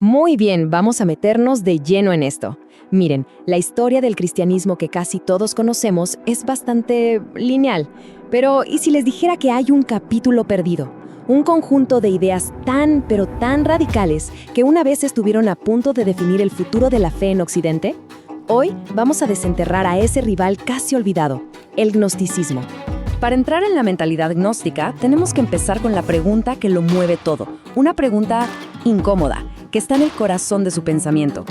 Muy bien, vamos a meternos de lleno en esto. Miren, la historia del cristianismo que casi todos conocemos es bastante lineal, pero ¿y si les dijera que hay un capítulo perdido? Un conjunto de ideas tan, pero tan radicales que una vez estuvieron a punto de definir el futuro de la fe en Occidente. Hoy vamos a desenterrar a ese rival casi olvidado, el gnosticismo. Para entrar en la mentalidad gnóstica, tenemos que empezar con la pregunta que lo mueve todo, una pregunta incómoda, que está en el corazón de su pensamiento.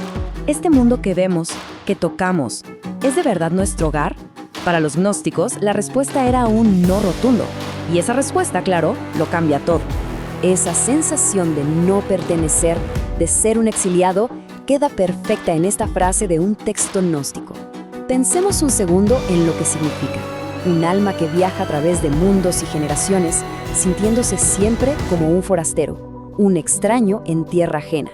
¿Este mundo que vemos, que tocamos, es de verdad nuestro hogar? Para los gnósticos, la respuesta era un no rotundo. Y esa respuesta, claro, lo cambia todo. Esa sensación de no pertenecer, de ser un exiliado, queda perfecta en esta frase de un texto gnóstico. Pensemos un segundo en lo que significa. Un alma que viaja a través de mundos y generaciones, sintiéndose siempre como un forastero, un extraño en tierra ajena.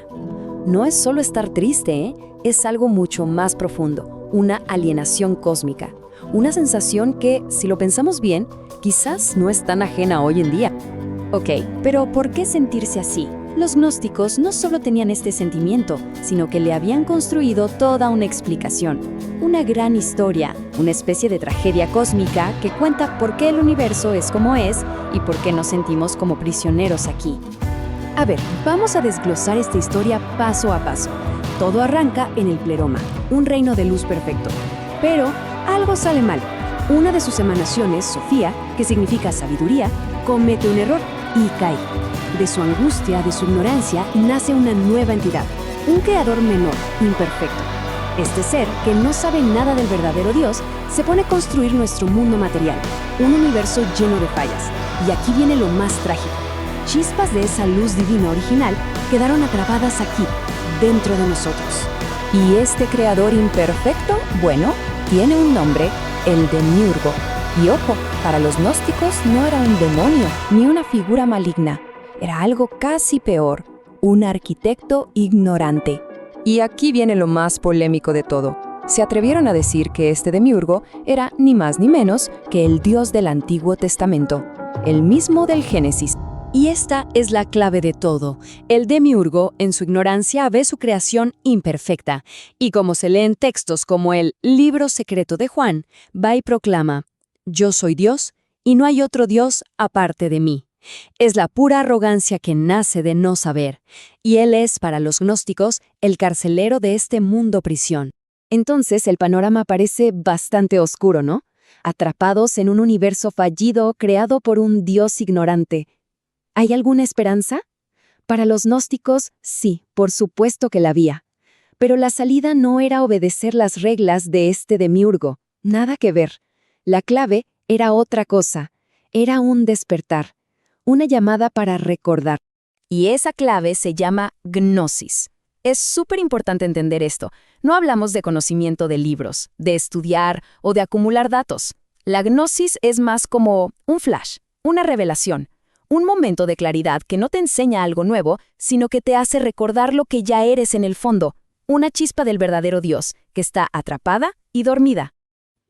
No es solo estar triste, es algo mucho más profundo, una alienación cósmica, una sensación que, si lo pensamos bien, quizás no es tan ajena hoy en día. Ok, pero ¿por qué sentirse así? Los gnósticos no solo tenían este sentimiento, sino que le habían construido toda una explicación, una gran historia, una especie de tragedia cósmica que cuenta por qué el universo es como es y por qué nos sentimos como prisioneros aquí. A ver, vamos a desglosar esta historia paso a paso. Todo arranca en el Pleroma, un reino de luz perfecto. Pero algo sale mal. Una de sus emanaciones, Sofía, que significa sabiduría, comete un error y cae. De su angustia, de su ignorancia, nace una nueva entidad, un creador menor, imperfecto. Este ser, que no sabe nada del verdadero Dios, se pone a construir nuestro mundo material, un universo lleno de fallas. Y aquí viene lo más trágico. Chispas de esa luz divina original quedaron atrapadas aquí, dentro de nosotros. Y este creador imperfecto, bueno, tiene un nombre, el Demiurgo. Y ojo, para los gnósticos no era un demonio, ni una figura maligna. Era algo casi peor, un arquitecto ignorante. Y aquí viene lo más polémico de todo. Se atrevieron a decir que este Demiurgo era ni más ni menos que el Dios del Antiguo Testamento, el mismo del Génesis. Y esta es la clave de todo. El Demiurgo, en su ignorancia, ve su creación imperfecta. Y como se lee en textos como el Libro Secreto de Juan, va y proclama: «Yo soy Dios, y no hay otro Dios aparte de mí». Es la pura arrogancia que nace de no saber. Y él es, para los gnósticos, el carcelero de este mundo prisión. Entonces el panorama parece bastante oscuro, ¿no? Atrapados en un universo fallido creado por un Dios ignorante. ¿Hay alguna esperanza? Para los gnósticos, sí, por supuesto que la había. Pero la salida no era obedecer las reglas de este Demiurgo. Nada que ver. La clave era otra cosa. Era un despertar. Una llamada para recordar. Y esa clave se llama gnosis. Es súper importante entender esto. No hablamos de conocimiento de libros, de estudiar o de acumular datos. La gnosis es más como un flash, una revelación. Un momento de claridad que no te enseña algo nuevo, sino que te hace recordar lo que ya eres en el fondo, una chispa del verdadero Dios, que está atrapada y dormida.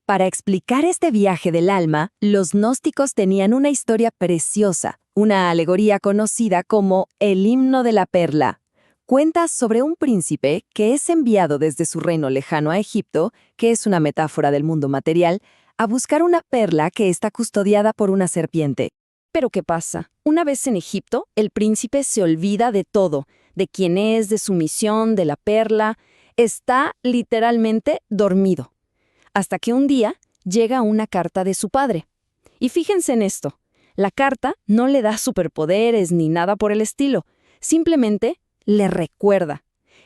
Para explicar este viaje del alma, los gnósticos tenían una historia preciosa, una alegoría conocida como el himno de la perla. Cuenta sobre un príncipe que es enviado desde su reino lejano a Egipto, que es una metáfora del mundo material, a buscar una perla que está custodiada por una serpiente. Pero ¿qué pasa? Una vez en Egipto, el príncipe se olvida de todo, de quién es, de su misión, de la perla. Está literalmente dormido. Hasta que un día llega una carta de su padre. Y fíjense en esto, la carta no le da superpoderes ni nada por el estilo, simplemente le recuerda.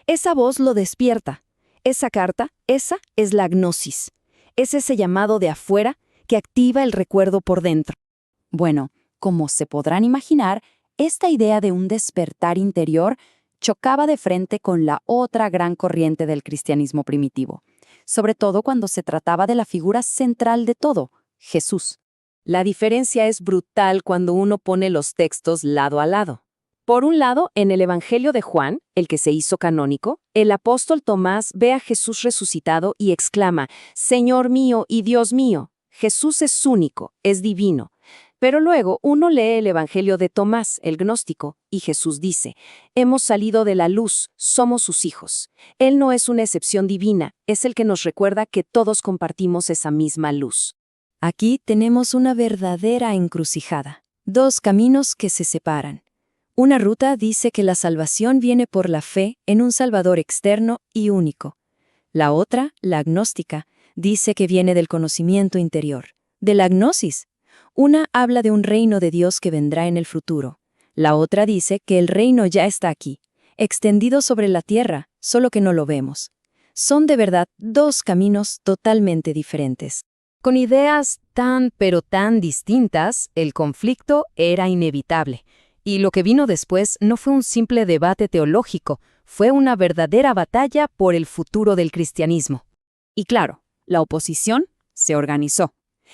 Esa voz lo despierta. Esa carta, esa es la gnosis. Es ese llamado de afuera que activa el recuerdo por dentro. Bueno, como se podrán imaginar, esta idea de un despertar interior chocaba de frente con la otra gran corriente del cristianismo primitivo, sobre todo cuando se trataba de la figura central de todo, Jesús. La diferencia es brutal cuando uno pone los textos lado a lado. Por un lado, en el Evangelio de Juan, el que se hizo canónico, el apóstol Tomás ve a Jesús resucitado y exclama: «Señor mío y Dios mío». Jesús es único, es divino. Pero luego uno lee el Evangelio de Tomás, el gnóstico, y Jesús dice, hemos salido de la luz, somos sus hijos. Él no es una excepción divina, es el que nos recuerda que todos compartimos esa misma luz. Aquí tenemos una verdadera encrucijada. Dos caminos que se separan. Una ruta dice que la salvación viene por la fe en un Salvador externo y único. La otra, la gnóstica, dice que viene del conocimiento interior, de la gnosis. Una habla de un reino de Dios que vendrá en el futuro. La otra dice que el reino ya está aquí, extendido sobre la tierra, solo que no lo vemos. Son de verdad dos caminos totalmente diferentes. Con ideas pero tan distintas, el conflicto era inevitable. Y lo que vino después no fue un simple debate teológico, fue una verdadera batalla por el futuro del cristianismo. Y claro, la oposición se organizó.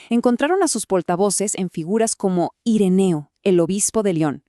Encontraron a sus portavoces en figuras como Ireneo, el obispo de León.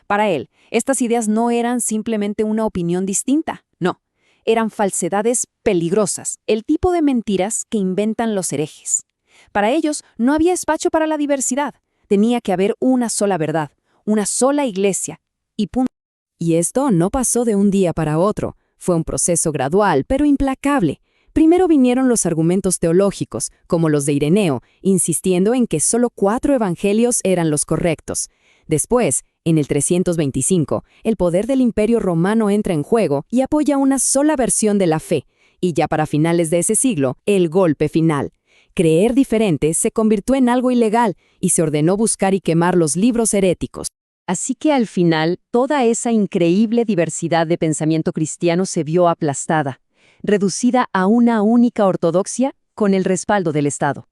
Para él, estas ideas no eran simplemente una opinión distinta, no, eran falsedades peligrosas, el tipo de mentiras que inventan los herejes. Para ellos no había espacio para la diversidad, tenía que haber una sola verdad, una sola iglesia, y punto. Y esto no pasó de un día para otro, fue un proceso gradual pero implacable. Primero vinieron los argumentos teológicos, como los de Ireneo, insistiendo en que solo 4 evangelios eran los correctos. Después, en el 325, el poder del Imperio Romano entra en juego y apoya una sola versión de la fe. Y ya para finales de ese siglo, el golpe final. Creer diferente se convirtió en algo ilegal y se ordenó buscar y quemar los libros heréticos. Así que al final, toda esa increíble diversidad de pensamiento cristiano se vio aplastada, reducida a una única ortodoxia con el respaldo del Estado.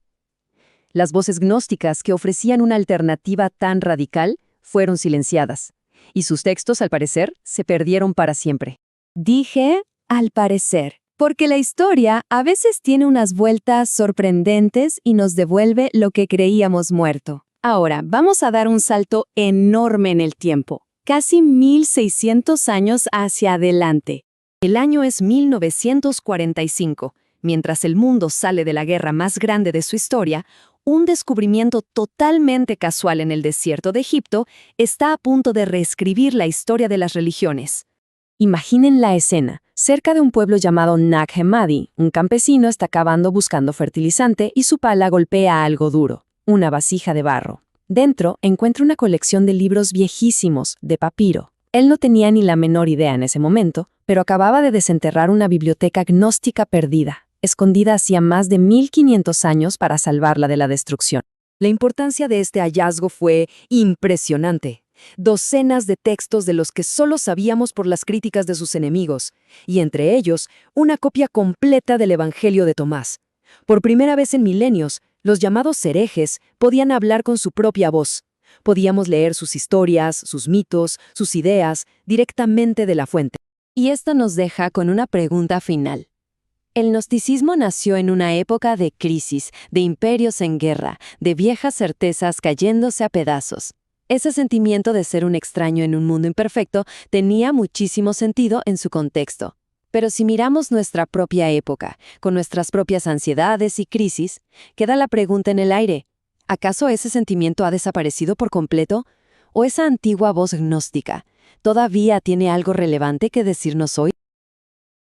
Las voces gnósticas que ofrecían una alternativa tan radical fueron silenciadas, y sus textos, al parecer, se perdieron para siempre. Dije, al parecer, porque la historia a veces tiene unas vueltas sorprendentes y nos devuelve lo que creíamos muerto. Ahora, vamos a dar un salto enorme en el tiempo, casi 1600 años hacia adelante. El año es 1945. Mientras el mundo sale de la guerra más grande de su historia, un descubrimiento totalmente casual en el desierto de Egipto está a punto de reescribir la historia de las religiones. Imaginen la escena. Cerca de un pueblo llamado Nag Hammadi, un campesino está cavando buscando fertilizante y su pala golpea algo duro, una vasija de barro. Dentro encuentra una colección de libros viejísimos, de papiro. Él no tenía ni la menor idea en ese momento, pero acababa de desenterrar una biblioteca gnóstica perdida, escondida hacía más de 1500 años para salvarla de la destrucción. La importancia de este hallazgo fue impresionante. Docenas de textos de los que solo sabíamos por las críticas de sus enemigos, y entre ellos, una copia completa del Evangelio de Tomás. Por primera vez en milenios, los llamados herejes podían hablar con su propia voz. Podíamos leer sus historias, sus mitos, sus ideas, directamente de la fuente. Y esto nos deja con una pregunta final. El gnosticismo nació en una época de crisis, de imperios en guerra, de viejas certezas cayéndose a pedazos. Ese sentimiento de ser un extraño en un mundo imperfecto tenía muchísimo sentido en su contexto. Pero si miramos nuestra propia época, con nuestras propias ansiedades y crisis, queda la pregunta en el aire. ¿Acaso ese sentimiento ha desaparecido por completo? ¿O esa antigua voz gnóstica todavía tiene algo relevante que decirnos hoy?